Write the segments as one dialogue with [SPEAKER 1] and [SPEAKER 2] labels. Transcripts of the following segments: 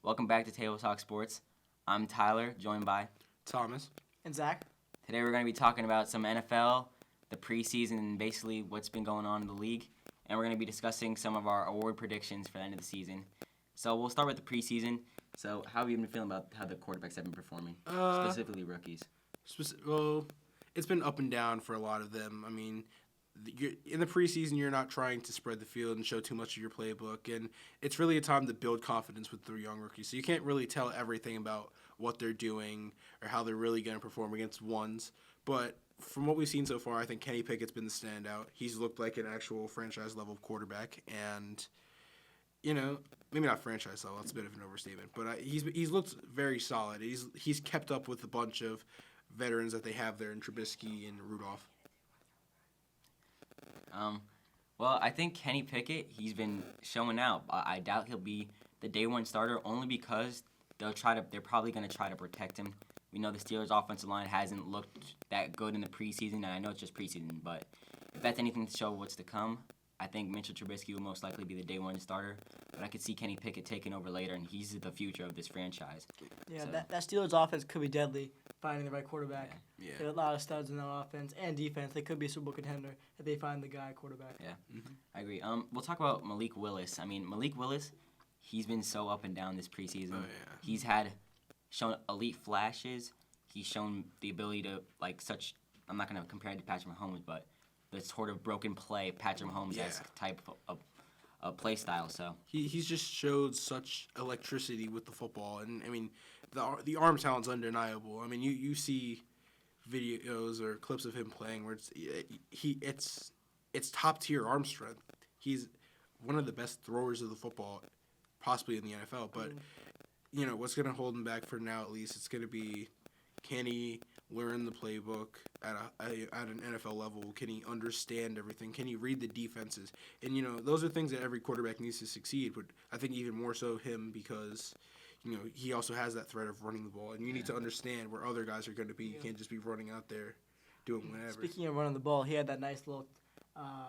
[SPEAKER 1] Welcome back to TTS Talks Sports. I'm Tyler, joined by
[SPEAKER 2] Thomas.
[SPEAKER 3] And Zach.
[SPEAKER 1] Today we're going to be talking about some NFL, the preseason, and basically what's been going on in the league. And we're going to be discussing some of our award predictions for the end of the season. So we'll start with the preseason. So how have you been feeling about how the quarterbacks have been performing, specifically rookies?
[SPEAKER 2] Well, it's been up and down for a lot of them. I mean, in the preseason, you're not trying to spread the field and show too much of your playbook, and it's really a time to build confidence with the young rookies. So you can't really tell everything about what they're doing or how they're really going to perform against ones. But from what we've seen so far, I think Kenny Pickett's been the standout. He's looked like an actual franchise-level quarterback, and, you know, maybe not franchise level, that's a bit of an overstatement, but he's looked very solid. He's kept up with a bunch of veterans that they have there in Trubisky and Rudolph.
[SPEAKER 1] Well, I think Kenny Pickett, he's been showing out. I doubt he'll be the day one starter only because they're probably going to try to protect him. We know the Steelers' offensive line hasn't looked that good in the preseason, and I know it's just preseason, but if that's anything to show what's to come, I think Mitchell Trubisky will most likely be the day one starter. But I could see Kenny Pickett taking over later, and he's the future of this franchise.
[SPEAKER 3] Yeah, so that Steelers offense could be deadly finding the right quarterback.
[SPEAKER 1] Yeah.
[SPEAKER 3] There are a lot of studs in that offense and defense. They could be a Super Bowl contender if they find the guy quarterback.
[SPEAKER 1] Yeah, I agree. We'll talk about Malik Willis. I mean, Malik Willis, he's been so up and down this preseason.
[SPEAKER 2] Oh, yeah.
[SPEAKER 1] He's shown elite flashes. He's shown the ability to, I'm not going to compare it to Patrick Mahomes, but the sort of broken play, Patrick Mahomes-esque type of play style. So
[SPEAKER 2] He's just showed such electricity with the football, and I mean, the arm talent's undeniable. I mean, you see videos or clips of him playing where it's top tier arm strength. He's one of the best throwers of the football, possibly in the NFL. But you know what's going to hold him back for now, at least, it's going to be, can he learn the playbook at an NFL level? Can he understand everything? Can he read the defenses? And, you know, those are things that every quarterback needs to succeed, but I think even more so him because, you know, he also has that threat of running the ball, and you need to understand where other guys are going to be. You can't just be running out there doing whatever.
[SPEAKER 3] Speaking of running the ball, he had that nice little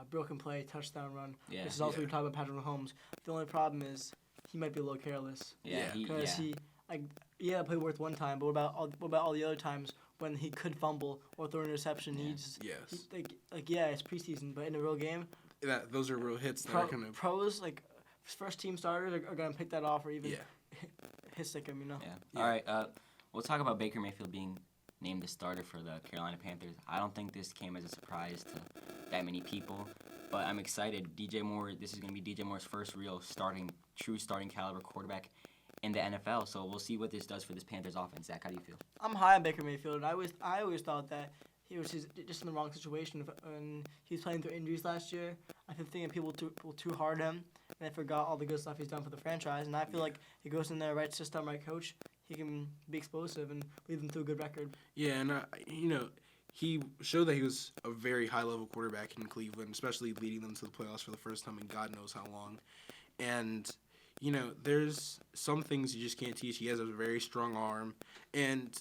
[SPEAKER 3] broken play, touchdown run, which is also what you're talking about Patrick Mahomes. The only problem is he might be a little careless. Because he had a play worth one time, but what about all the other times when he could fumble or throw an interception? It's preseason, but in a real game,
[SPEAKER 2] those are real hits. That are gonna
[SPEAKER 3] pros, like first team starters, are gonna pick that off or even stick him. You know.
[SPEAKER 1] Yeah. All right. We'll talk about Baker Mayfield being named the starter for the Carolina Panthers. I don't think this came as a surprise to that many people, but I'm excited. This is going to be DJ Moore's first real true starting caliber quarterback in the NFL, so we'll see what this does for this Panthers offense. Zach, how do you feel?
[SPEAKER 3] I'm high on Baker Mayfield. I always thought that he was just in the wrong situation when he was playing through injuries last year. I think people too hard on him, and they forgot all the good stuff he's done for the franchise. And I feel like he goes in there, right system, right coach, he can be explosive and lead them to a good record.
[SPEAKER 2] Yeah, and he showed that he was a very high-level quarterback in Cleveland, especially leading them to the playoffs for the first time in God knows how long. And you know, there's some things you just can't teach. He has a very strong arm, and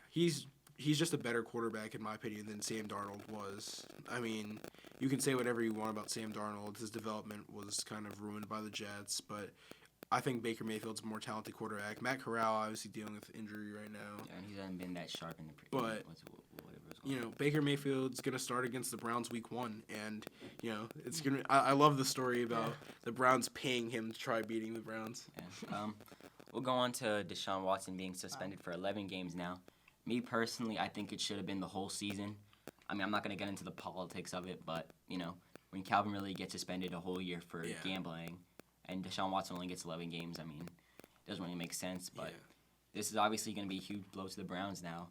[SPEAKER 2] he's just a better quarterback, in my opinion, than Sam Darnold was. I mean, you can say whatever you want about Sam Darnold. His development was kind of ruined by the Jets, but I think Baker Mayfield's a more talented quarterback. Matt Corral obviously dealing with injury right now.
[SPEAKER 1] Yeah, and he hasn't been that sharp in the
[SPEAKER 2] But you know, Baker Mayfield's gonna start against the Browns week 1, and you know it's gonna. I love the story about the Browns paying him to try beating the Browns.
[SPEAKER 1] Yeah. We'll go on to Deshaun Watson being suspended for 11 games now. Me personally, I think it should have been the whole season. I mean, I'm not gonna get into the politics of it, but you know, when Calvin Ridley gets suspended a whole year for gambling, and Deshaun Watson only gets 11 games, I mean, it doesn't really make sense. But this is obviously gonna be a huge blow to the Browns now.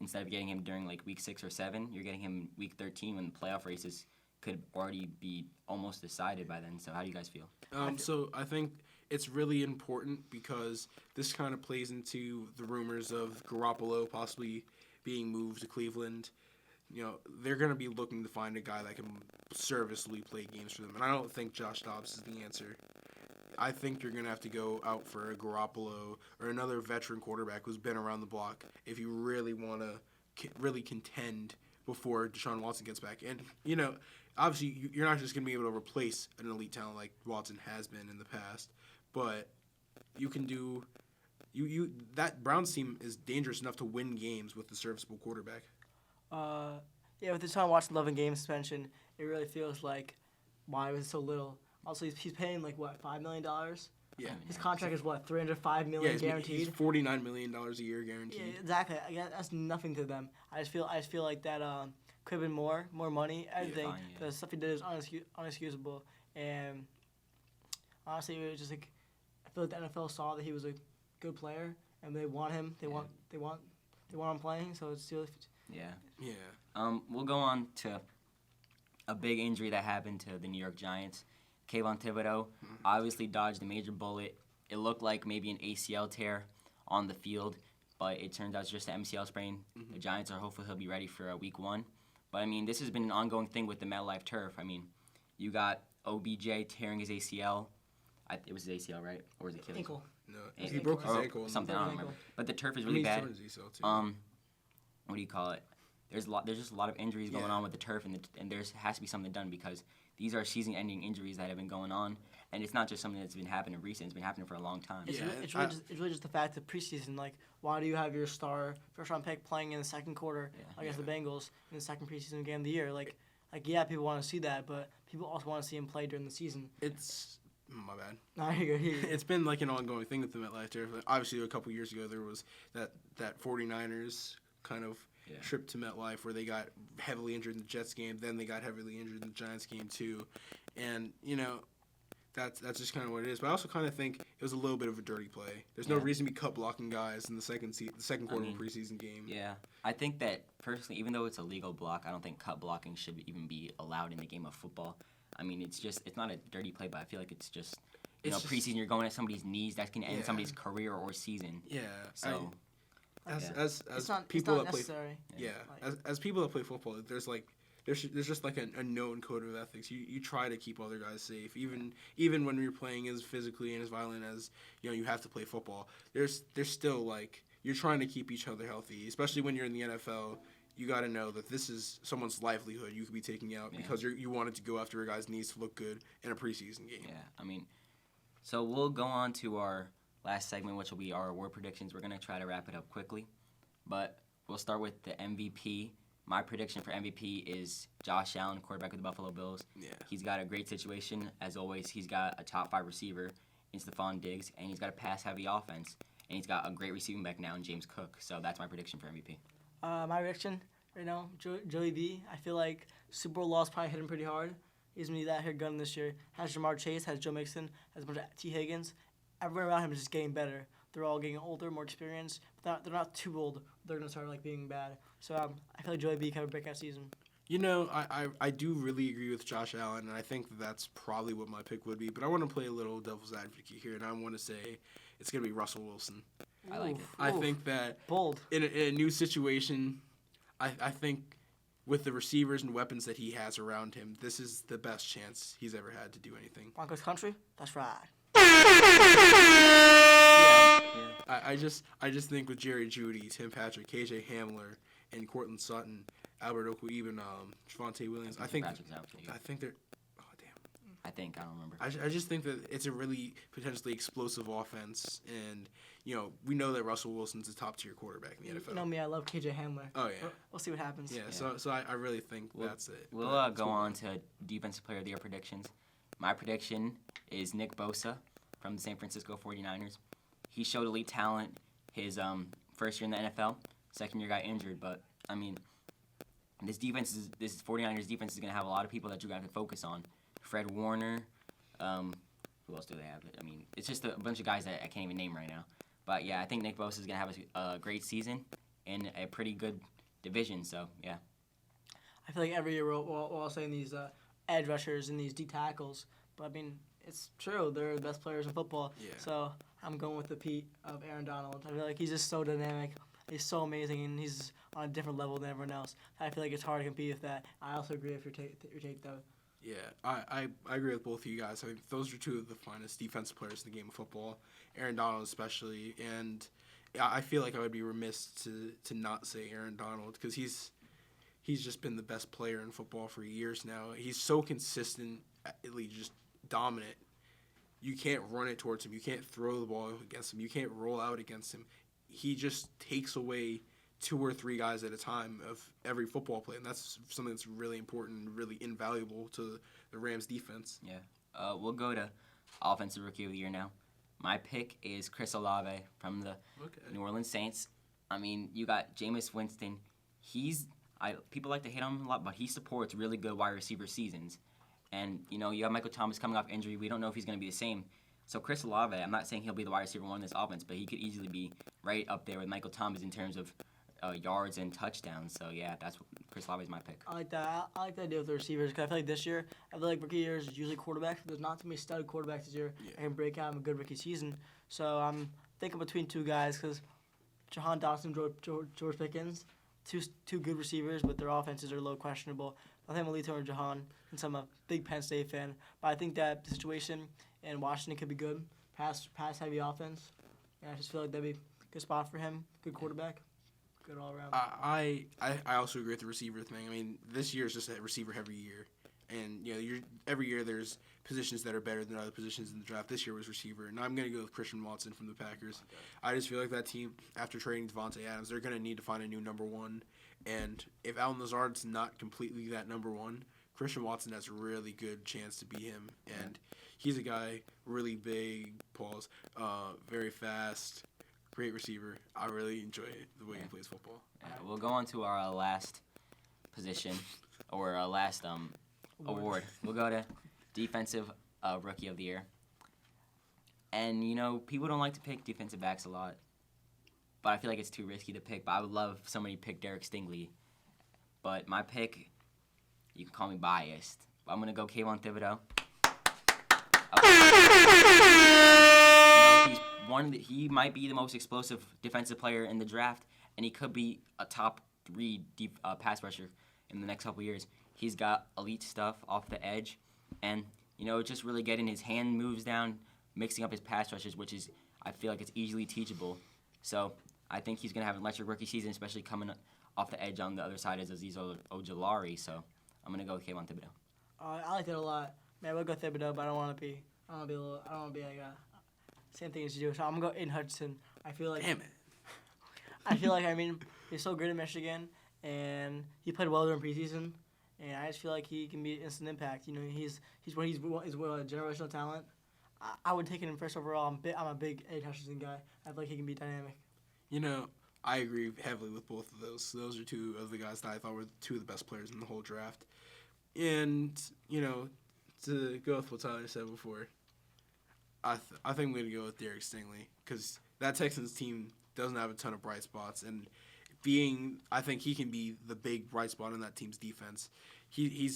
[SPEAKER 1] Instead of getting him during like week 6 or 7, you're getting him week 13 when the playoff races could already be almost decided by then. So how do you guys feel?
[SPEAKER 2] So I think it's really important because this kind of plays into the rumors of Garoppolo possibly being moved to Cleveland. You know, they're going to be looking to find a guy that can serviceably play games for them. And I don't think Josh Dobbs is the answer. I think you're going to have to go out for a Garoppolo or another veteran quarterback who's been around the block if you really want to really contend before Deshaun Watson gets back. And, you know, obviously you're not just going to be able to replace an elite talent like Watson has been in the past, but you can do. That Browns team is dangerous enough to win games with the serviceable quarterback.
[SPEAKER 3] Yeah, with the Deshaun Watson 11 game suspension, it really feels like why was it so little. Also, he's paying like what, $5 million?
[SPEAKER 2] Yeah.
[SPEAKER 3] His contract is what, $305 million guaranteed.
[SPEAKER 2] He's $49 million a year guaranteed.
[SPEAKER 3] Yeah, exactly. I guess that's nothing to them. I just feel like that could have been more money, everything. The stuff he did is unexcusable, and honestly, it was just like I feel like the NFL saw that he was a good player, and they want him. They want him playing. So it's still.
[SPEAKER 1] Yeah. We'll go on to a big injury that happened to the New York Giants. Kayvon Thibodeau obviously dodged a major bullet. It looked like maybe an ACL tear on the field, but it turns out it's just an MCL sprain. The Giants are hopeful he'll be ready for week 1. But, I mean, this has been an ongoing thing with the MetLife turf. I mean, you got OBJ tearing his ACL. It was his ACL, right? Or was it Achilles?
[SPEAKER 3] Ankle.
[SPEAKER 2] No, he broke his ankle.
[SPEAKER 1] Something, I don't remember. But the turf is really bad. What do you call it? There's just a lot of injuries going on with the turf, and there has to be something done because these are season-ending injuries that have been going on, and it's not just something that's been happening recently. It's been happening for a long time.
[SPEAKER 3] It's really just the fact that preseason, like, why do you have your star first-round pick playing in the second quarter against the Bengals in the second preseason game of the year? Like yeah, people want to see that, but people also want to see him play during the season.
[SPEAKER 2] It's my bad.
[SPEAKER 3] No, here you go.
[SPEAKER 2] It's been like an ongoing thing with the MetLife turf. Obviously, a couple years ago, there was that 49ers kind of trip to MetLife where they got heavily injured in the Jets game. Then they got heavily injured in the Giants game too, and that's just kind of what it is. But I also kind of think it was a little bit of a dirty play. There's no reason to be cut blocking guys in the second quarter of a preseason game.
[SPEAKER 1] Yeah, I think that personally, even though it's a legal block, I don't think cut blocking should even be allowed in the game of football. I mean, it's not a dirty play, but I feel like it's just preseason. You're going at somebody's knees. That can end somebody's career or season.
[SPEAKER 2] Yeah.
[SPEAKER 1] So.
[SPEAKER 2] As people that play, as people that play football, there's just like a known code of ethics. You try to keep other guys safe, even when you're playing as physically and as violent as you have to play football. There's still like you're trying to keep each other healthy, especially when you're in the NFL. You got to know that this is someone's livelihood you could be taking out because you wanted to go after a guy's knees to look good in a preseason game.
[SPEAKER 1] Yeah, I mean, so we'll go on to our last segment, which will be our award predictions. We're going to try to wrap it up quickly, but we'll start with the MVP. My prediction for MVP is Josh Allen, quarterback of the Buffalo Bills.
[SPEAKER 2] Yeah.
[SPEAKER 1] He's got a great situation. As always, he's got a top 5 receiver in Stephon Diggs, and he's got a pass-heavy offense, and he's got a great receiving back now in James Cook. So that's my prediction for MVP.
[SPEAKER 3] My prediction right now, Joey B. I feel like Super Bowl loss probably hit him pretty hard. He's going to be that here gun this year. Has Jamar Chase, has Joe Mixon, has a bunch of T. Higgins. Everyone around him is just getting better. They're all getting older, more experienced. But they're not too old. They're going to start being bad. So I feel like Joey B can have a breakout season.
[SPEAKER 2] I do really agree with Josh Allen, and I think that's probably what my pick would be. But I want to play a little devil's advocate here, and I want to say it's going to be Russell Wilson.
[SPEAKER 1] I like it.
[SPEAKER 2] I think that
[SPEAKER 3] bold
[SPEAKER 2] in a new situation, I think with the receivers and weapons that he has around him, this is the best chance he's ever had to do anything.
[SPEAKER 3] Broncos country? That's right.
[SPEAKER 2] I just think with Jerry Jeudy, Tim Patrick, KJ Hamler, and Cortland Sutton, Albert Okwuegbun, Javonte Williams, I think they're. Oh damn.
[SPEAKER 1] I don't remember.
[SPEAKER 2] I just think that it's a really potentially explosive offense, and we know that Russell Wilson's a top tier quarterback in the NFL.
[SPEAKER 3] You know me, I love KJ Hamler.
[SPEAKER 2] Oh yeah.
[SPEAKER 3] We'll see what happens.
[SPEAKER 2] Yeah. So I really think that's it.
[SPEAKER 1] We'll go on to defensive player of the year predictions. My prediction is Nick Bosa from the San Francisco 49ers. He showed elite talent his first year in the NFL. Second year got injured, but I mean, this 49ers defense is going to have a lot of people that you're going to have to focus on. Fred Warner, who else do they have? I mean, it's just a bunch of guys that I can't even name right now. But yeah, I think Nick Bosa is going to have a great season in a pretty good division. So yeah.
[SPEAKER 3] I feel like every year we're all saying these edge rushers and these D tackles, but I mean, it's true. They're the best players in football.
[SPEAKER 2] Yeah.
[SPEAKER 3] So I'm going with the Pete of Aaron Donald. I feel like he's just so dynamic. He's so amazing, and he's on a different level than everyone else. I feel like it's hard to compete with that. I also agree with your take though.
[SPEAKER 2] Yeah, I agree with both of you guys. I think those are two of the finest defensive players in the game of football. Aaron Donald especially, and I feel like I would be remiss to not say Aaron Donald because he's just been the best player in football for years now. He's so consistently just dominant, you can't run it towards him. You can't throw the ball against him. You can't roll out against him. He just takes away 2 or 3 guys at a time of every football play, and that's something that's really important and really invaluable to the Rams defense.
[SPEAKER 1] Yeah. We'll go to Offensive Rookie of the Year now. My pick is Chris Olave from the New Orleans Saints. I mean, you got Jameis Winston. People like to hate on him a lot, but he supports really good wide receiver seasons. And, you have Michael Thomas coming off injury. We don't know if he's going to be the same. So Chris Olave, I'm not saying he'll be the wide receiver one in this offense, but he could easily be right up there with Michael Thomas in terms of yards and touchdowns. So, yeah, Chris Olave is my pick.
[SPEAKER 3] I like that. I like the idea with the receivers because I feel like this year, rookie years is usually quarterbacks. There's not too many stud quarterbacks this year and break out a good rookie season. So I'm thinking between 2 guys because Jahan Dotson, George Pickens, two good receivers, but their offenses are a little questionable. I think I'm going to lead to Jahan since I'm a big Penn State fan. But I think that the situation in Washington could be good. Pass-heavy offense. And I just feel like that'd be a good spot for him. Good quarterback. Good all around.
[SPEAKER 2] I also agree with the receiver thing. I mean, this year is just a receiver-heavy year. And, every year there's positions that are better than other positions in the draft. This year was receiver. And I'm going to go with Christian Watson from the Packers. Okay. I just feel like that team, after trading Devontae Adams, they're going to need to find a new number 1. And if Allen Lazard's not completely that number 1, Christian Watson has a really good chance to be him. And he's a guy, really big, very fast, great receiver. I really enjoy the way he plays football.
[SPEAKER 1] Yeah, we'll go on to our last position, or our last award. We'll go to Defensive Rookie of the Year. And, people don't like to pick defensive backs a lot. But I feel like it's too risky to pick. But I would love if somebody picked Derek Stingley. But my pick, you can call me biased. But I'm going to go Kayvon Thibodeau. He might be the most explosive defensive player in the draft. And he could be a top 3 pass rusher in the next couple years. He's got elite stuff off the edge. And, just really getting his hand moves down, mixing up his pass rushes, which is, I feel like it's easily teachable. So I think he's going to have an electric rookie season, especially coming off the edge on the other side is Azeez Ojulari. So I'm going to go with Kayvon Thibodeau.
[SPEAKER 3] I like that a lot. Man, we'll go Thibodeau, but I don't want to be like same thing as you do. So I'm going to go Aiden Hutchinson. I feel like.
[SPEAKER 2] Damn it.
[SPEAKER 3] I feel like, he's so good at Michigan, and he played well during preseason. And I just feel like he can be an instant impact. He's a generational talent. I would take him first overall. I'm a big Aiden Hutchinson guy. I feel like he can be dynamic.
[SPEAKER 2] I agree heavily with both of those. Those are 2 of the guys that I thought were 2 of the best players in the whole draft. And, to go with what Tyler said before, I think I'm going to go with Derek Stingley because that Texans team doesn't have a ton of bright spots. And I think he can be the big bright spot in that team's defense. He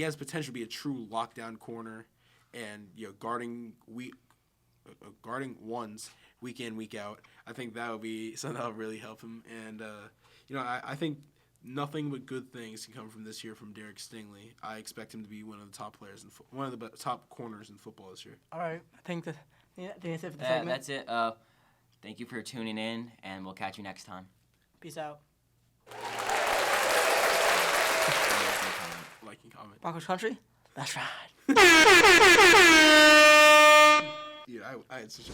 [SPEAKER 2] has potential to be a true lockdown corner, and guarding ones week in, week out. I think that would be something that would really help him. And I think nothing but good things can come from this year from Derek Stingley. I expect him to be one of the top players one of the top corners in football this year.
[SPEAKER 3] All right, I think that's it for the segment.
[SPEAKER 1] That's it. Thank you for tuning in, and we'll catch you next time.
[SPEAKER 3] Peace out.
[SPEAKER 2] Like and comment.
[SPEAKER 3] Broncos country? That's right.
[SPEAKER 2] Dude, I had such a